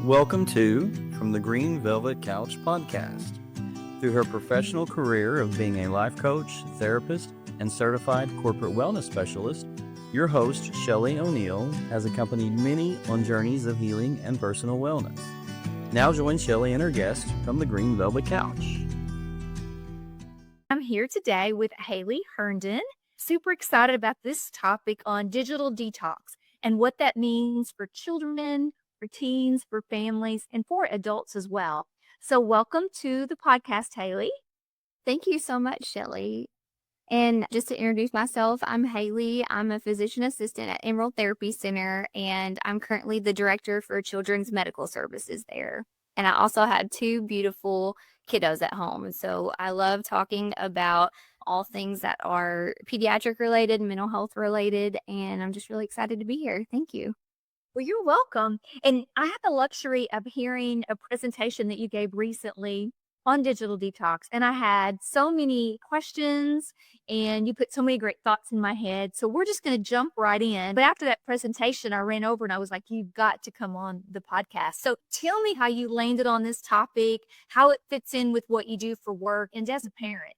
Welcome to From the Green Velvet Couch podcast. Through her professional career of being a life coach, therapist, and certified corporate wellness specialist, your host, Shelley O'Neill, has accompanied many on journeys of healing and personal wellness. Now join Shelley and her guest from the Green Velvet Couch. I'm here today with Haley Herndon. Super excited about this topic on digital detox and what that means for children, for teens, for families, and for adults as well. So welcome to the podcast, Haley. Thank you so much, Shelley. And just to introduce myself, I'm Haley. I'm a physician assistant at Emerald Therapy Center, and I'm currently the director for children's medical services there. And I also had two beautiful kiddos at home. And so I love talking about all things that are pediatric related, mental health related, and I'm just really excited to be here. Thank you. Well, you're welcome. And I had the luxury of hearing a presentation that you gave recently on digital detox. And I had so many questions and you put so many great thoughts in my head. So we're just going to jump right in. But after that presentation, I ran over and I was like, you've got to come on the podcast. So tell me how you landed on this topic, how it fits in with what you do for work and as a parent.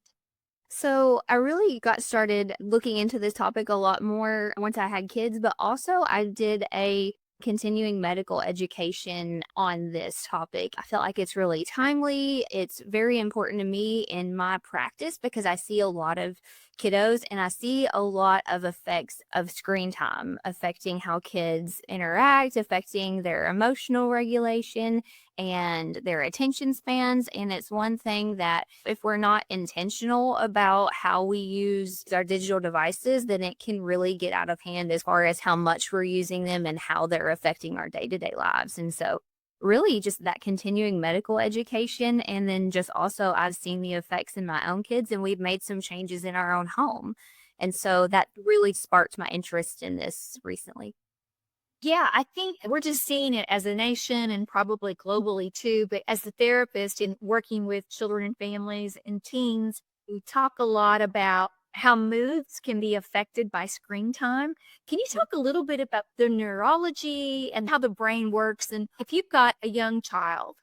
So I really got started looking into this topic a lot more once I had kids, but also I did a continuing medical education on this topic. I feel like it's really timely. It's very important to me in my practice because I see a lot of kiddos and I see a lot of effects of screen time affecting how kids interact, affecting their emotional regulation and their attention spans. And it's one thing that if we're not intentional about how we use our digital devices, then it can really get out of hand as far as how much we're using them and how they're affecting our day-to-day lives. And so really just that continuing medical education. And then just also I've seen the effects in my own kids and we've made some changes in our own home. And so that really sparked my interest in this recently. Yeah, I think we're just seeing it as a nation and probably globally too. But as a therapist in working with children and families and teens, we talk a lot about how moods can be affected by screen time. Can you talk a little bit about the neurology and how the brain works? And if you've got a young child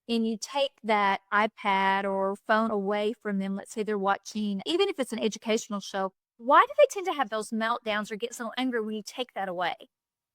and you take that iPad or phone away from them, let's say they're watching, even if it's an educational show, why do they tend to have those meltdowns or get so angry when you take that away?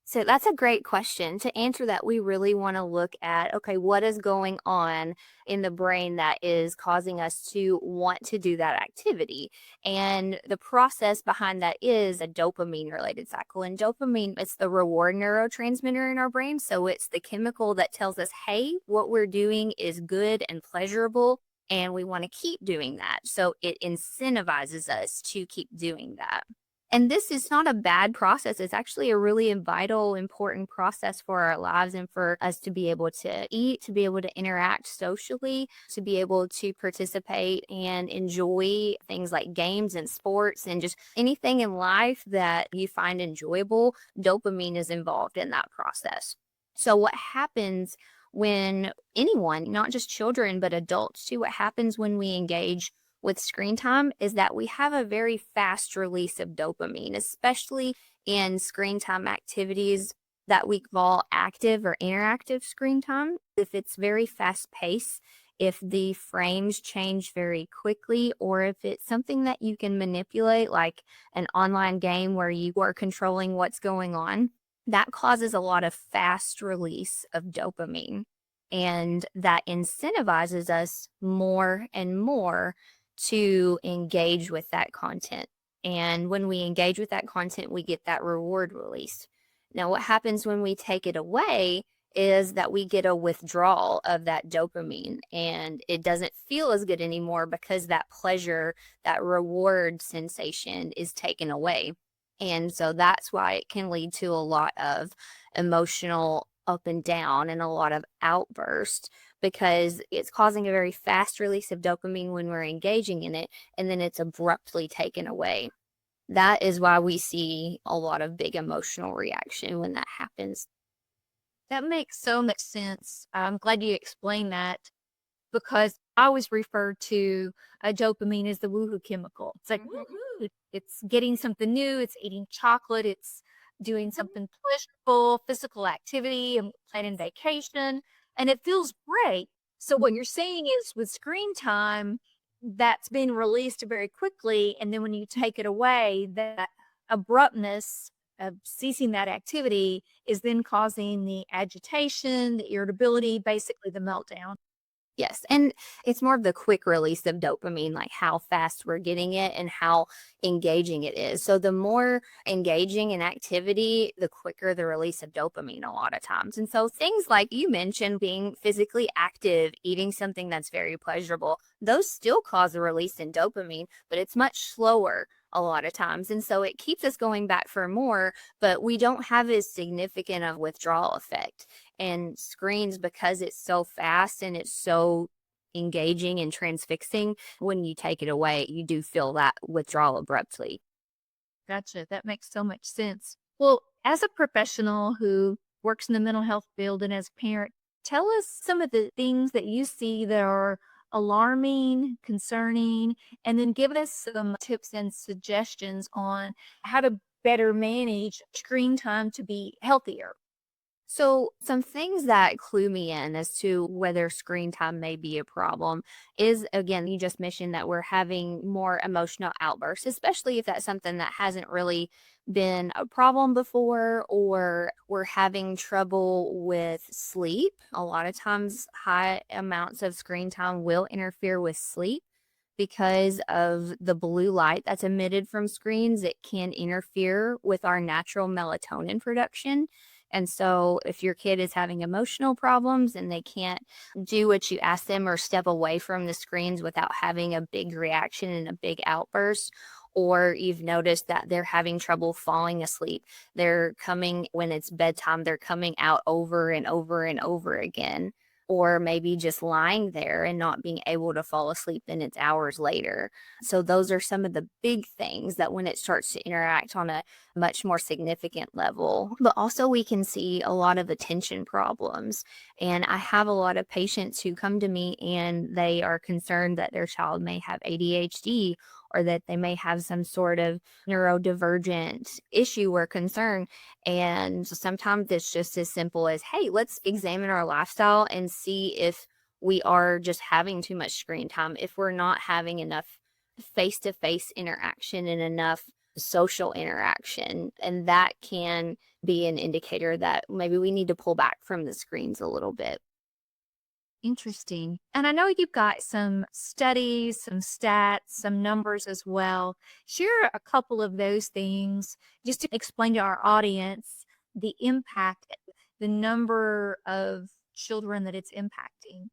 So that's a great question. To answer that, we really want to look at, okay, what is going on in the brain that is causing us to want to do that activity? And the process behind that is a dopamine related cycle. And dopamine, it's the reward neurotransmitter in our brain. So it's the chemical that tells us, hey, what we're doing is good and pleasurable, and we want to keep doing that. So it incentivizes us to keep doing that. And this is not a bad process. It's actually a really vital, important process for our lives and for us to be able to eat, to be able to interact socially, to be able to participate and enjoy things like games and sports and just anything in life that you find enjoyable. Dopamine is involved in that process. So what happens when anyone, not just children, but adults too, what happens when we engage with screen time is that we have a very fast release of dopamine, especially in screen time activities that we call active or interactive screen time. If it's very fast paced, if the frames change very quickly, or if it's something that you can manipulate, like an online game where you are controlling what's going on, that causes a lot of fast release of dopamine. And that incentivizes us more and more to engage with that content. And when we engage with that content, we get that reward release. Now, what happens when we take it away is that we get a withdrawal of that dopamine and it doesn't feel as good anymore because that pleasure, that reward sensation is taken away. And so that's why it can lead to a lot of emotional up and down and a lot of outbursts because it's causing a very fast release of dopamine when we're engaging in it, and then it's abruptly taken away. That is why we see a lot of big emotional reaction when that happens. That makes so much sense. I'm glad you explained that because I always refer to dopamine as the woohoo chemical. It's like, woohoo, it's getting something new, it's eating chocolate, it's doing something pleasurable, physical activity, and planning vacation. and it feels great. So what you're saying is with screen time, that's being released very quickly. And then when you take it away, that abruptness of ceasing that activity is then causing the agitation, the irritability, basically the meltdown. Yes, and it's more of the quick release of dopamine, like how fast we're getting it and how engaging it is. So the more engaging an activity, the quicker the release of dopamine a lot of times. And so things like you mentioned, being physically active, eating something that's very pleasurable, those still cause a release in dopamine, but it's much slower a lot of times. And so it keeps us going back for more, but we don't have as significant of withdrawal effect. And screens, because it's so fast and it's so engaging and transfixing, when you take it away, you do feel that withdrawal abruptly. Gotcha. That makes so much sense. Well, as a professional who works in the mental health field and as a parent, tell us some of the things that you see that are alarming, concerning, and then give us some tips and suggestions on how to better manage screen time to be healthier. So, some things that clue me in as to whether screen time may be a problem is, again, you just mentioned that we're having more emotional outbursts, especially if that's something that hasn't really been a problem before, or we're having trouble with sleep. A lot of times, high amounts of screen time will interfere with sleep because of the blue light that's emitted from screens. It can interfere with our natural melatonin production. And so, if your kid is having emotional problems and they can't do what you ask them or step away from the screens without having a big reaction and a big outburst, or you've noticed that they're having trouble falling asleep, they're coming when it's bedtime, they're coming out over and over and over again, or maybe just lying there and not being able to fall asleep, then it's hours later. So those are some of the big things that when it starts to interact on a much more significant level. But also we can see a lot of attention problems. And I have a lot of patients who come to me and they are concerned that their child may have ADHD or that they may have some sort of neurodivergent issue or concern. And sometimes it's just as simple as, hey, let's examine our lifestyle and see if we are just having too much screen time, if we're not having enough face to face interaction and enough social interaction. And that can be an indicator that maybe we need to pull back from the screens a little bit. Interesting. And I know you've got some studies, some stats, some numbers as well. Share a couple of those things just to explain to our audience the impact, the number of children that it's impacting.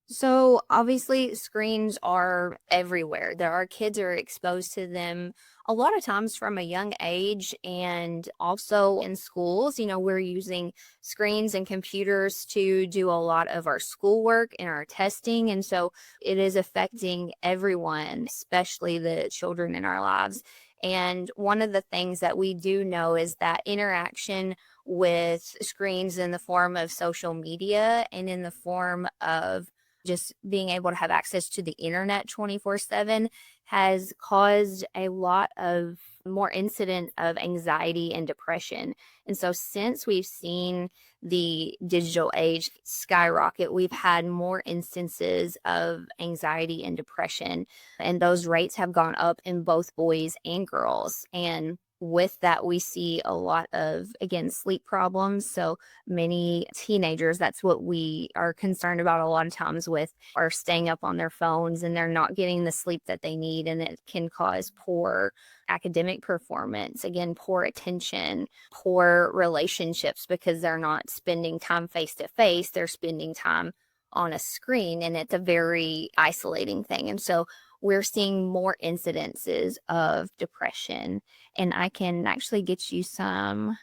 So obviously screens are everywhere. There are kids are exposed to them a lot of times from a young age, and also in schools, we're using screens and computers to do a lot of our schoolwork and our testing. And so it is affecting everyone, especially the children in our lives. And one of the things that we do know is that interaction with screens in the form of social media and in the form of just being able to have access to the internet 24/7 has caused a lot of more incident of anxiety and depression. And so since we've seen the digital age skyrocket, we've had more instances of anxiety and depression, and those rates have gone up in both boys and girls. And with that, we see a lot of, again, sleep problems. So many teenagers, that's what we are concerned about a lot of times with, are staying up on their phones and they're not getting the sleep that they need. And it can cause poor academic performance, again, poor attention, poor relationships because they're not spending time face to face. They're spending time on a screen, and it's a very isolating thing. And so we're seeing more incidences of depression. And I can actually get you some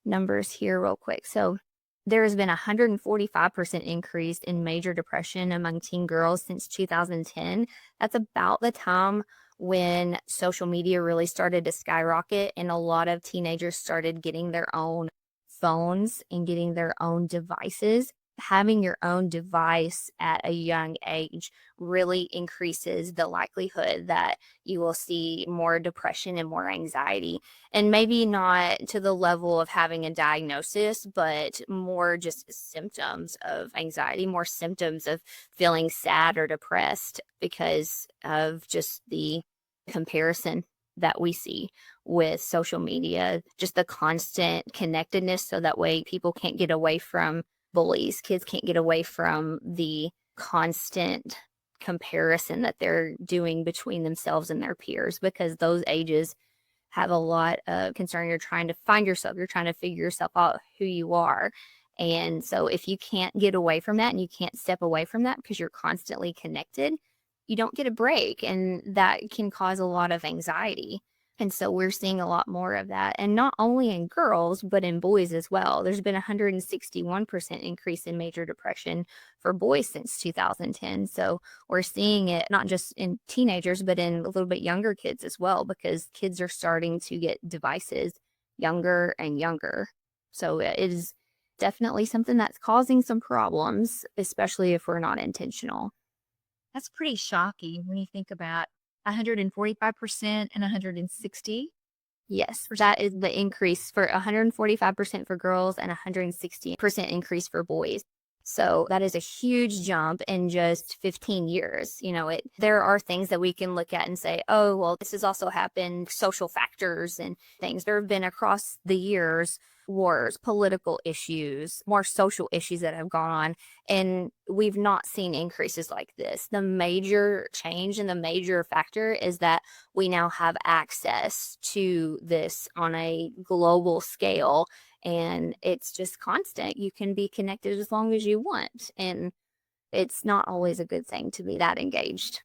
numbers here real quick. So there has been a 145% increase in major depression among teen girls since 2010. That's about the time when social media really started to skyrocket and a lot of teenagers started getting their own phones and getting their own devices. having your own device at a young age really increases the likelihood that you will see more depression and more anxiety. And maybe not to the level of having a diagnosis, but more just symptoms of anxiety, more symptoms of feeling sad or depressed because of just the comparison that we see with social media, just the constant connectedness. So that way people can't get away from bullies, kids can't get away from the constant comparison that they're doing between themselves and their peers, because those ages have a lot of concern. You're trying to find yourself, you're trying to figure yourself out who you are. And so if you can't get away from that and you can't step away from that because you're constantly connected, you don't get a break, and that can cause a lot of anxiety. And so we're seeing a lot more of that, and not only in girls, but in boys as well. There's been a 161% increase in major depression for boys since 2010. So we're seeing it not just in teenagers, but in a little bit younger kids as well, because kids are starting to get devices younger and younger. So it is definitely something that's causing some problems, especially if we're not intentional. That's pretty shocking when you think about 145% and 160. Yes, that is the increase for 145% for girls and 160% increase for boys. So that is a huge jump in just 15 years. There are things that we can look at and say, oh, well, this has also happened, social factors and things. There have been across the years wars, political issues, more social issues that have gone on, and we've not seen increases like this. The major change and the major factor is that we now have access to this on a global scale, and it's just constant. You can be connected as long as you want, and it's not always a good thing to be that engaged.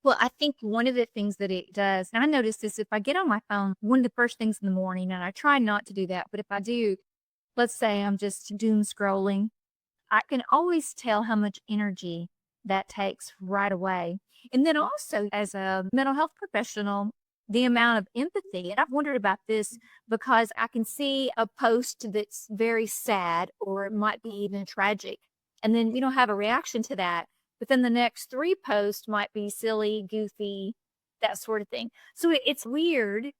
Well, I think one of the things that it does, and I notice this if I get on my phone, one of the first things in the morning, and I try not to do that, but if I do, let's say I'm just doom scrolling, I can always tell how much energy that takes right away. And then also, as a mental health professional, the amount of empathy, and I've wondered about this because I can see a post that's very sad or it might be even tragic, and then we don't have a reaction to that. But then the next 3 posts might be silly, goofy, that sort of thing. So it's weird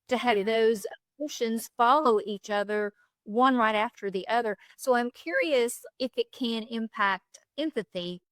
to have those emotions follow each other, one right after the other. So I'm curious if it can impact empathy.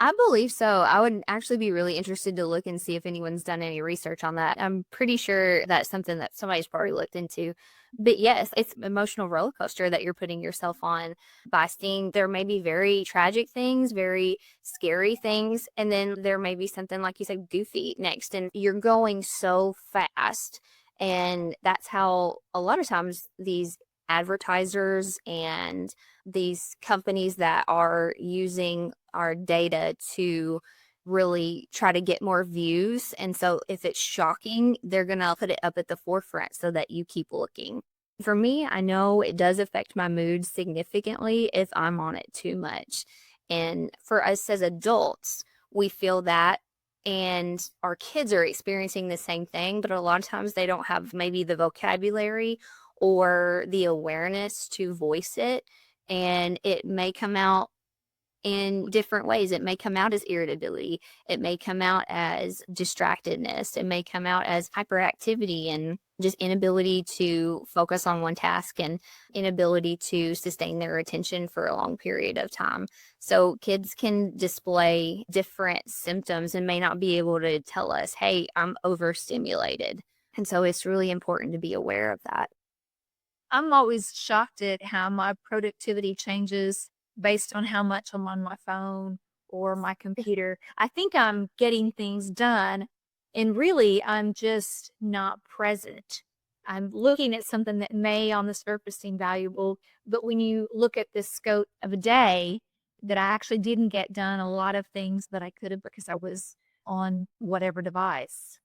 I believe so. I would actually be really interested to look and see if anyone's done any research on that. I'm pretty sure that's something that somebody's probably looked into. But yes, it's an emotional roller coaster that you're putting yourself on by seeing there may be very tragic things, very scary things, and then there may be something like you said, goofy next. And you're going so fast. And that's how a lot of times these advertisers and these companies that are using our data to really try to get more views. And so if it's shocking, they're going to put it up at the forefront so that you keep looking. For me, I know it does affect my mood significantly if I'm on it too much. And for us as adults, we feel that, and our kids are experiencing the same thing, but a lot of times they don't have maybe the vocabulary or the awareness to voice it. And it may come out in different ways. It may come out as irritability. It may come out as distractedness. It may come out as hyperactivity and just inability to focus on one task and inability to sustain their attention for a long period of time. So kids can display different symptoms and may not be able to tell us, hey, I'm overstimulated. And so it's really important to be aware of that. I'm always shocked at how my productivity changes based on how much I'm on my phone or my computer. I think I'm getting things done, and really I'm just not present. I'm looking at something that may on the surface seem valuable, but when you look at the scope of a day, that I actually didn't get done a lot of things that I could have because I was on whatever device.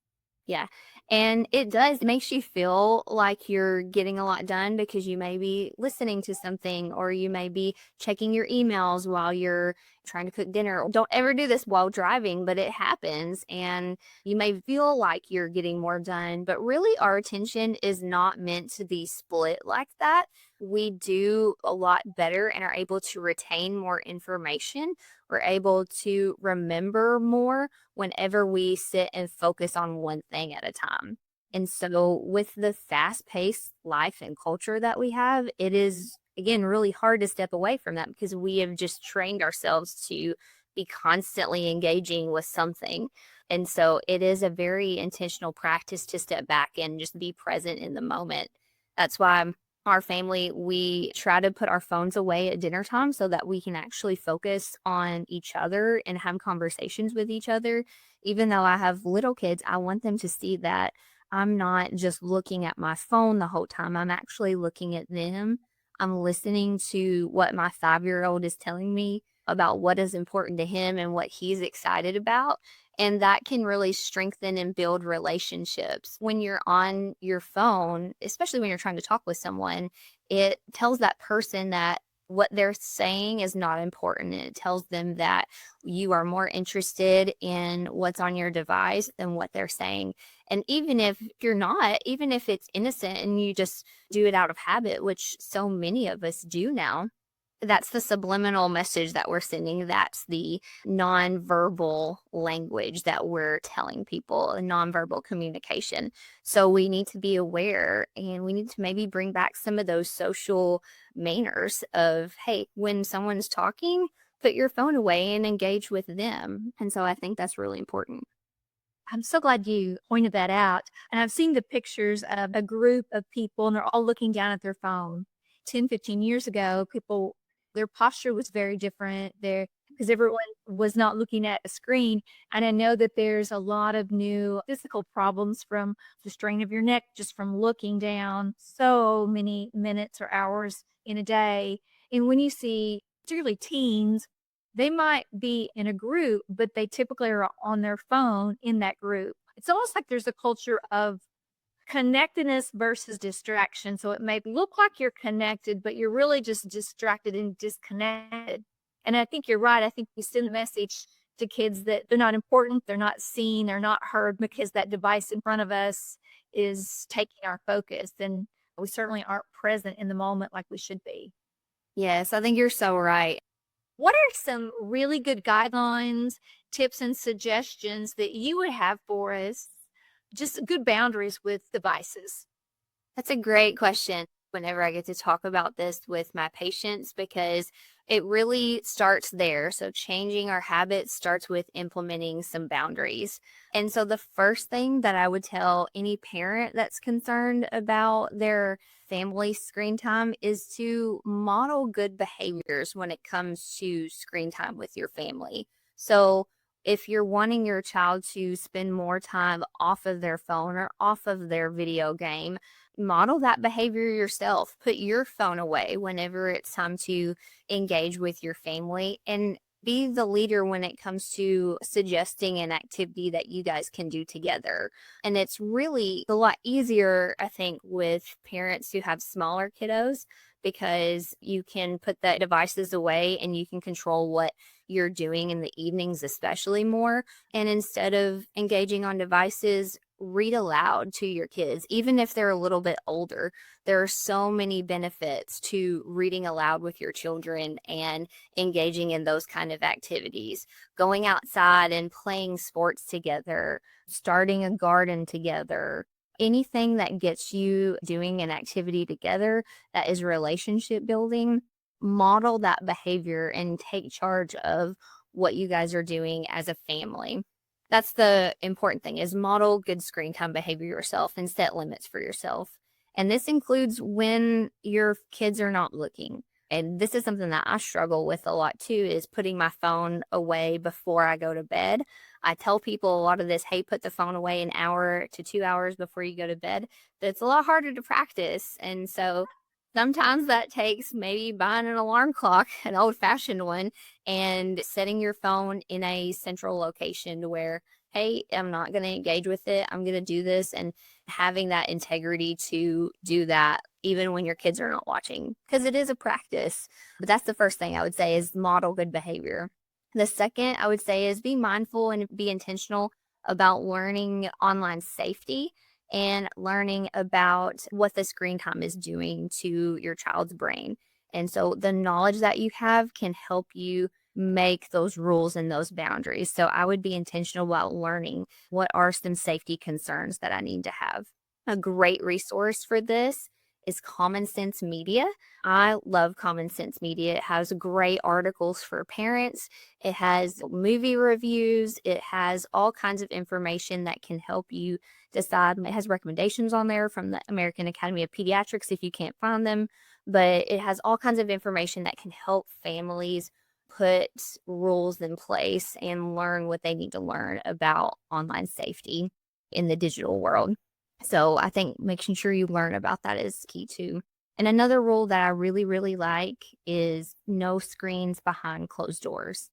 Yeah. And it makes you feel like you're getting a lot done because you may be listening to something, or you may be checking your emails while you're trying to cook dinner. Don't ever do this while driving, but it happens. And you may feel like you're getting more done, but really our attention is not meant to be split like that. We do a lot better and are able to retain more information. We're able to remember more whenever we sit and focus on one thing at a time. And so, with the fast paced life and culture that we have, it is, again, really hard to step away from that because we have just trained ourselves to be constantly engaging with something. And so, it is a very intentional practice to step back and just be present in the moment. That's why our family, we try to put our phones away at dinner time so that we can actually focus on each other and have conversations with each other. Even though I have little kids, I want them to see that I'm not just looking at my phone the whole time. I'm actually looking at them. I'm listening to what my 5-year-old is telling me about what is important to him and what he's excited about. And that can really strengthen and build relationships. When you're on your phone, especially when you're trying to talk with someone, it tells that person that what they're saying is not important. And it tells them that you are more interested in what's on your device than what they're saying. And even if you're not, even if it's innocent and you just do it out of habit, which so many of us do now, that's the subliminal message that we're sending. That's the nonverbal language that we're telling people, nonverbal communication. So we need to be aware and we need to maybe bring back some of those social manners of, hey, when someone's talking, put your phone away and engage with them. And so I think that's really important. I'm so glad you pointed that out. And I've seen the pictures of a group of people and they're all looking down at their phone. 10, 15 years ago, people, their posture was very different there because everyone was not looking at a screen. And I know that there's a lot of new physical problems from the strain of your neck just from looking down so many minutes or hours in a day. And when you see, particularly teens, they might be in a group, but they typically are on their phone in that group. It's almost like there's a culture of connectedness versus distraction. So it may look like you're connected, but you're really just distracted and disconnected. And I think you're right. I think we send a message to kids that they're not important, they're not seen, they're not heard because that device in front of us is taking our focus. And we certainly aren't present in the moment like we should be. Yes, I think you're so right. What are some really good guidelines, tips, and suggestions that you would have for us? Just good boundaries with devices. That's a great question whenever I get to talk about this with my patients because it really starts there. So, changing our habits starts with implementing some boundaries. And so, the first thing that I would tell any parent that's concerned about their family screen time is to model good behaviors when it comes to screen time with your family. So, if you're wanting your child to spend more time off of their phone or off of their video game, model that behavior yourself. Put your phone away whenever it's time to engage with your family and be the leader when it comes to suggesting an activity that you guys can do together. And it's really a lot easier, I think, with parents who have smaller kiddos because you can put the devices away and you can control what you're doing in the evenings, especially more. And instead of engaging on devices, read aloud to your kids, even if they're a little bit older. There are so many benefits to reading aloud with your children and engaging in those kind of activities. Going outside and playing sports together, starting a garden together, anything that gets you doing an activity together that is relationship building, model that behavior and take charge of what you guys are doing as a family. That's the important thing is model good screen time behavior yourself and set limits for yourself. And this includes when your kids are not looking. And this is something that I struggle with a lot too, is putting my phone away before I go to bed. I tell people a lot of this, hey, put the phone away an hour to 2 hours before you go to bed. But it's a lot harder to practice. And so sometimes that takes maybe buying an alarm clock, an old fashioned one, and setting your phone in a central location to where, hey, I'm not going to engage with it. I'm going to do this, and having that integrity to do that even when your kids are not watching, because it is a practice. But that's the first thing I would say is model good behavior. The second I would say is be mindful and be intentional about learning online safety and learning about what the screen time is doing to your child's brain. And so the knowledge that you have can help you make those rules and those boundaries. So I would be intentional about learning what are some safety concerns that I need to have. A great resource for this is Common Sense Media. I love Common Sense Media. It has great articles for parents. It has movie reviews. It has all kinds of information that can help you decide. It has recommendations on there from the American Academy of Pediatrics if you can't find them, but it has all kinds of information that can help families put rules in place and learn what they need to learn about online safety in the digital world. So I think making sure you learn about that is key too. And another rule that I really, really like is no screens behind closed doors.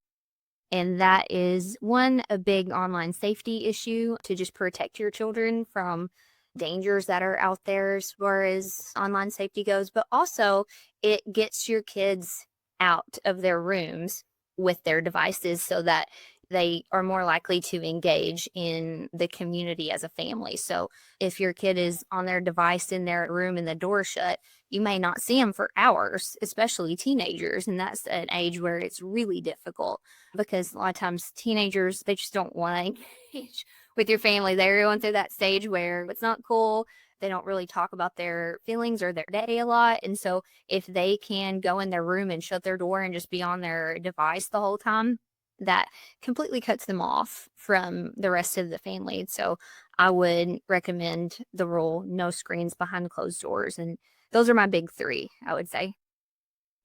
And that is a big online safety issue to just protect your children from dangers that are out there as far as online safety goes. But also, it gets your kids out of their rooms with their devices so that they are more likely to engage in the community as a family. So if your kid is on their device in their room and the door shut, you may not see them for hours, especially teenagers. And that's an age where it's really difficult because a lot of times teenagers, they just don't want to engage with your family. They're going through that stage where it's not cool. They don't really talk about their feelings or their day a lot. And so if they can go in their room and shut their door and just be on their device the whole time, that completely cuts them off from the rest of the family. So I would recommend the rule, no screens behind closed doors. And those are my big three, I would say.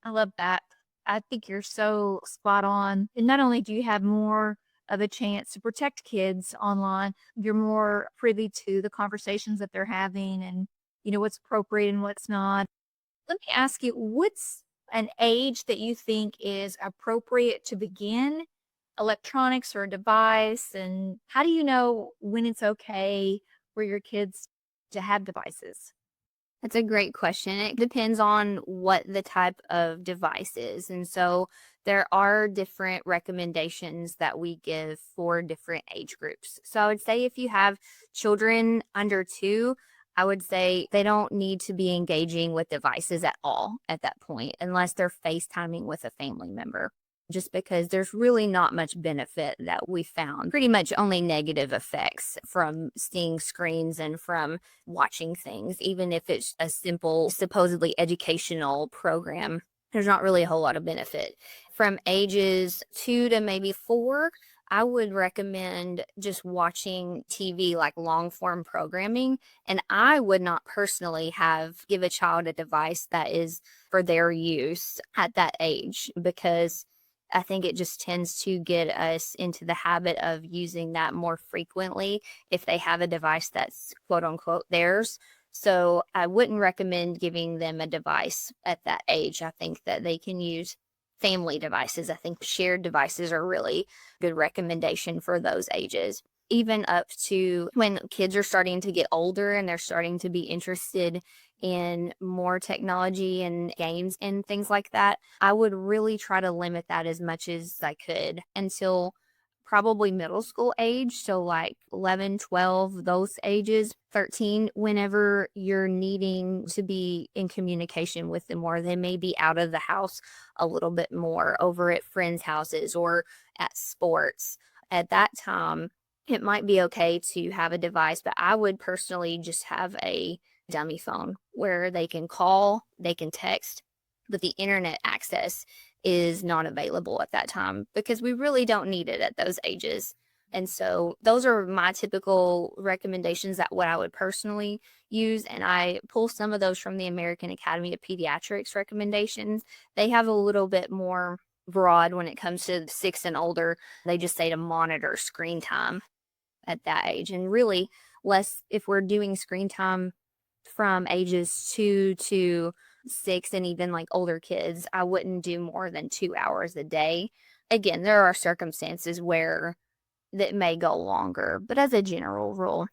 I love that. I think you're so spot on. And not only do you have more of a chance to protect kids online, you're more privy to the conversations that they're having and, what's appropriate and what's not. Let me ask you, what's an age that you think is appropriate to begin electronics or a device? And how do you know when it's okay for your kids to have devices? That's a great question. It depends on what the type of device is. And so there are different recommendations that we give for different age groups. So I would say if you have children under 2, I would say they don't need to be engaging with devices at all at that point, unless they're FaceTiming with a family member. Just because there's really not much benefit that we found. Pretty much only negative effects from seeing screens and from watching things, even if it's a simple, supposedly educational program. There's not really a whole lot of benefit. From ages 2 to maybe 4, I would recommend just watching TV, like long form programming. And I would not personally give a child a device that is for their use at that age, because I think it just tends to get us into the habit of using that more frequently if they have a device that's quote unquote theirs. So I wouldn't recommend giving them a device at that age. I think that they can use family devices. I think shared devices are really good recommendation for those ages. Even up to when kids are starting to get older and they're starting to be interested in more technology and games and things like that, I would really try to limit that as much as I could until probably middle school age. So like 11, 12, those ages, 13, whenever you're needing to be in communication with them more, they may be out of the house a little bit more over at friends' houses or at sports. At that time, it might be okay to have a device, but I would personally just have a dummy phone where they can call, they can text, but the internet access is not available at that time because we really don't need it at those ages. And so those are my typical recommendations that what I would personally use. And I pull some of those from the American Academy of Pediatrics recommendations. They have a little bit more broad when it comes to 6 and older. They just say to monitor screen time at that age, and really less if we're doing screen time from ages 2 to 6 and even like older kids. I wouldn't do more than 2 hours a day. Again, there are circumstances where that may go longer, but as a general rule,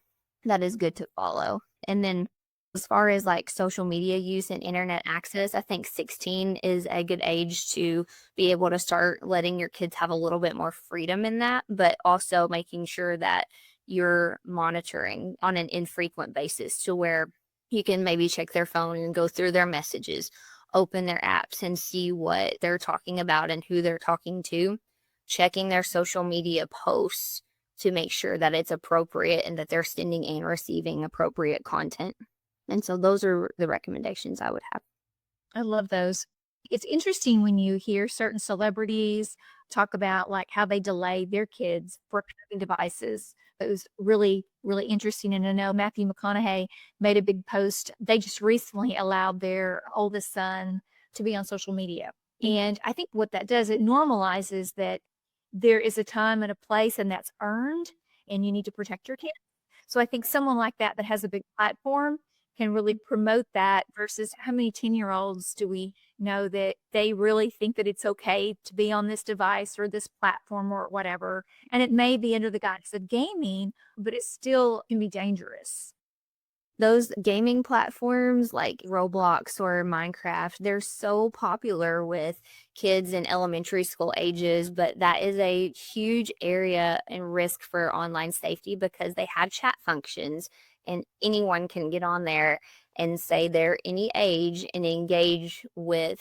that is good to follow. And then As far as like social media use and internet access, I think 16 is a good age to be able to start letting your kids have a little bit more freedom in that, but also making sure that you're monitoring on an infrequent basis to where you can maybe check their phone and go through their messages, open their apps and see what they're talking about and who they're talking to, checking their social media posts to make sure that it's appropriate and that they're sending and receiving appropriate content. And so those are the recommendations I would have. I love those. It's interesting when you hear certain celebrities talk about like how they delay their kids for having devices. It was really, really interesting. And I know Matthew McConaughey made a big post. They just recently allowed their oldest son to be on social media. And I think what that does, it normalizes that there is a time and a place and that's earned and you need to protect your kids. So I think someone like that has a big platform can really promote that versus how many 10-year-olds do we know that they really think that it's okay to be on this device or this platform or whatever. And it may be under the guise of gaming, but it still can be dangerous. Those gaming platforms like Roblox or Minecraft, they're so popular with kids in elementary school ages, but that is a huge area and risk for online safety because they have chat functions and anyone can get on there and say they're any age and engage with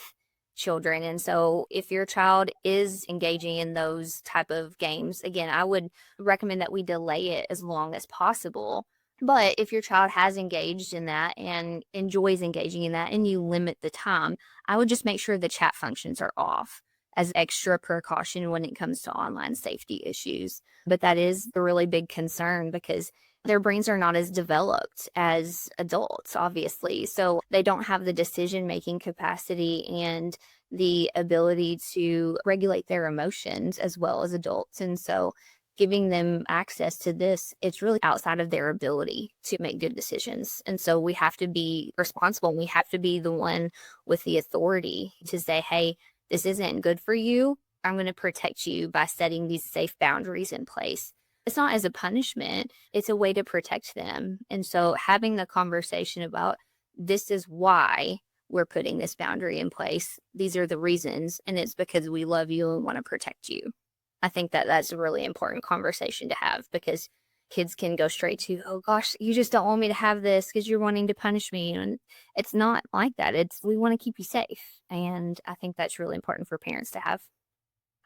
children. And so if your child is engaging in those type of games, again, I would recommend that we delay it as long as possible. But if your child has engaged in that and enjoys engaging in that and you limit the time, I would just make sure the chat functions are off as extra precaution when it comes to online safety issues. But that is a really big concern because their brains are not as developed as adults, obviously. So they don't have the decision-making capacity and the ability to regulate their emotions as well as adults. And so giving them access to this, it's really outside of their ability to make good decisions. And so we have to be responsible. And we have to be the one with the authority to say, hey, this isn't good for you. I'm going to protect you by setting these safe boundaries in place. It's not as a punishment. It's a way to protect them. And so having the conversation about this is why we're putting this boundary in place. These are the reasons. And it's because we love you and want to protect you. I think that that's a really important conversation to have because kids can go straight to, oh gosh, you just don't want me to have this because you're wanting to punish me. And it's not like that. It's we want to keep you safe. And I think that's really important for parents to have.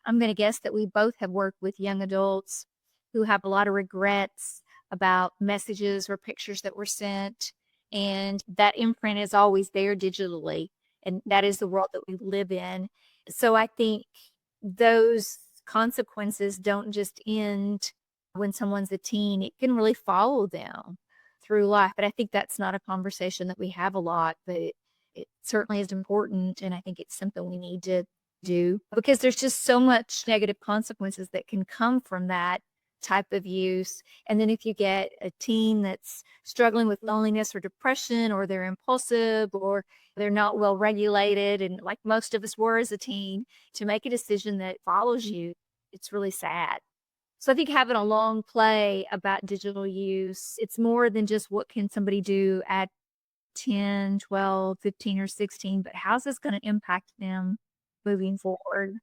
I'm going to guess that we both have worked with young adults who have a lot of regrets about messages or pictures that were sent. And that imprint is always there digitally. And that is the world that we live in. So I think those consequences don't just end when someone's a teen. It can really follow them through life. But I think that's not a conversation that we have a lot, but it certainly is important. And I think it's something we need to do because there's just so much negative consequences that can come from that type of use. And then if you get a teen that's struggling with loneliness or depression, or they're impulsive or they're not well regulated, and like most of us were as a teen, to make a decision that follows you, it's really sad. So I think having a long play about digital use, it's more than just what can somebody do at 10, 12, 15, or 16, but how's this going to impact them moving forward?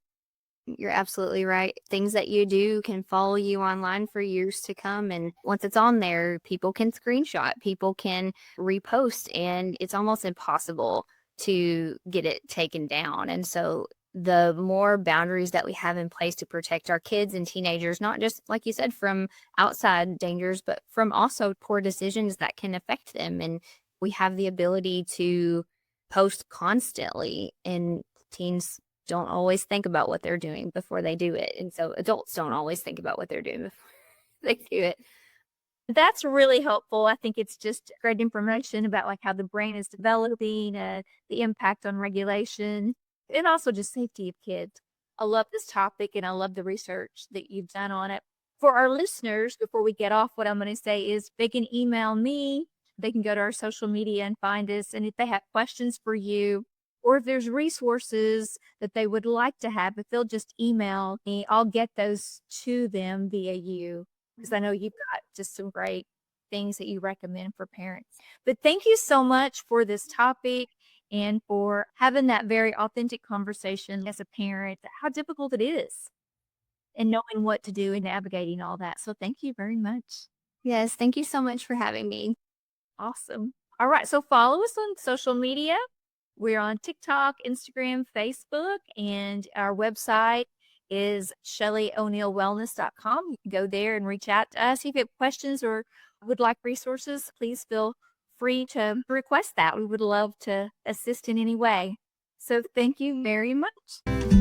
You're absolutely right. Things that you do can follow you online for years to come. And once it's on there, people can screenshot, people can repost, and it's almost impossible to get it taken down. And so the more boundaries that we have in place to protect our kids and teenagers, not just, like you said, from outside dangers, but from also poor decisions that can affect them. And we have the ability to post constantly, and teens don't always think about what they're doing before they do it. And so adults don't always think about what they're doing before they do it. That's really helpful. I think it's just great information about like how the brain is developing, the impact on regulation, and also just safety of kids. I love this topic and I love the research that you've done on it. For our listeners, before we get off, what I'm going to say is they can email me, they can go to our social media and find us. And if they have questions for you, or if there's resources that they would like to have, if they'll just email me, I'll get those to them via you, because I know you've got just some great things that you recommend for parents. But thank you so much for this topic and for having that very authentic conversation as a parent, how difficult it is and knowing what to do and navigating all that. So thank you very much. Yes, thank you so much for having me. Awesome. All right. So follow us on social media. We're on TikTok, Instagram, Facebook, and our website is ShellyO'NeillWellness.com. You can go there and reach out to us. If you have questions or would like resources, please feel free to request that. We would love to assist in any way. So thank you very much.